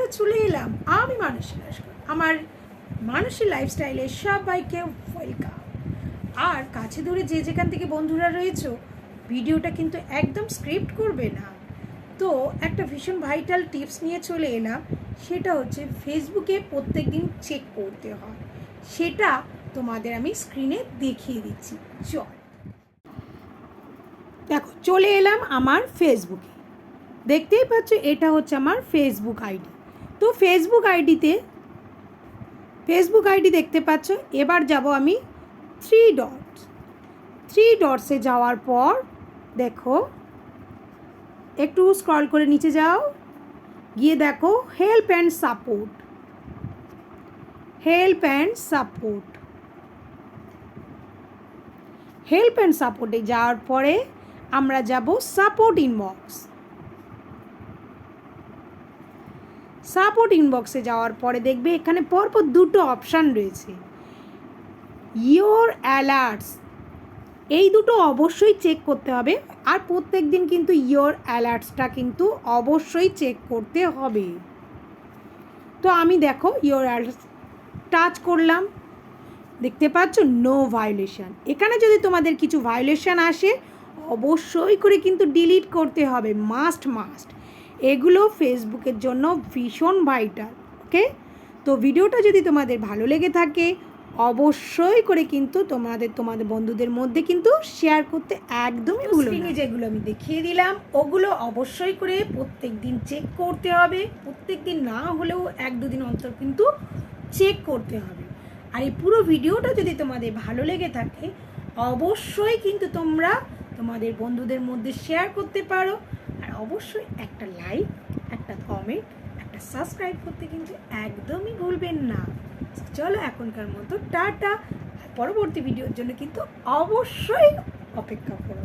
আবারও চলে এলাম আমি মানসী লস্কর। আমার মানসী লাইফস্টাইলে সবাইকে ওয়েলকাম। আর কাছে দূরে যে যেখান থেকে বন্ধুরা রয়েছে, ভিডিওটা কিন্তু একদম স্ক্রিপ্ট করবে না। তো একটা ভীষণ ভাইটাল টিপস নিয়ে চলে এলাম, সেটা হচ্ছে ফেসবুকে প্রত্যেক দিন চেক করতে হয়। সেটা তোমাদের আমি স্ক্রিনে দেখিয়ে দিচ্ছি। চল দেখো, চলে এলাম আমার ফেসবুকে। দেখতেই পাচ্ছ এটা হচ্ছে আমার ফেসবুক আইডি। তো ফেসবুক আইডি দেখতে পাচ্ছ। এবার যাব আমি থ্রি ডটসে যাওয়ার পর দেখো, একটু স্ক্রল করে নিচে যাও, গিয়ে দেখো হেল্প অ্যান্ড সাপোর্টে যাওয়ার পরে আমরা যাব সাপোর্ট ইনবক্সে যাওয়ার পরে দেখবে এখানে পরপর দুটো অপশান রয়েছে, ইয়োর অ্যালার্টস। এই দুটো অবশ্যই চেক করতে হবে। আর প্রত্যেক দিন কিন্তু ইয়োর অ্যালার্টসটা কিন্তু অবশ্যই চেক করতে হবে। তো আমি দেখো ইয়োর অ্যালার্টস টাচ করলাম, দেখতে পাচ্ছ নো ভায়োলেশন। এখানে যদি তোমাদের কিছু ভায়োলেশন আসে অবশ্যই করে কিন্তু ডিলিট করতে হবে, মাস্ট। এগুলো ফেসবুকের জন্য ভীষণ ভাইটাল। ওকে, তো ভিডিওটা যদি তোমাদের ভালো লেগে থাকে অবশ্যই করে কিন্তু তোমাদের বন্ধুদের মধ্যে কিন্তু শেয়ার করতে একদমই ভুলো না। যেগুলো আমি দেখিয়ে দিলাম ওগুলো অবশ্যই করে প্রত্যেক দিন চেক করতে হবে। প্রত্যেক দিন না হলেও 1-2 দিন অন্তর কিন্তু চেক করতে হবে। আর এই পুরো ভিডিওটা যদি তোমাদের ভালো লেগে থাকে অবশ্যই কিন্তু তোমরা তোমাদের বন্ধুদের মধ্যে শেয়ার করতে পারো। আর অবশ্যই একটা লাইক, একটা কমেন্ট, একটা সাবস্ক্রাইব করতে কিন্তু একদমই ভুলবেন না। চলো এখনকার মতো টাটা। পরবর্তী ভিডিওর জন্য কিন্তু অবশ্যই অপেক্ষা করো।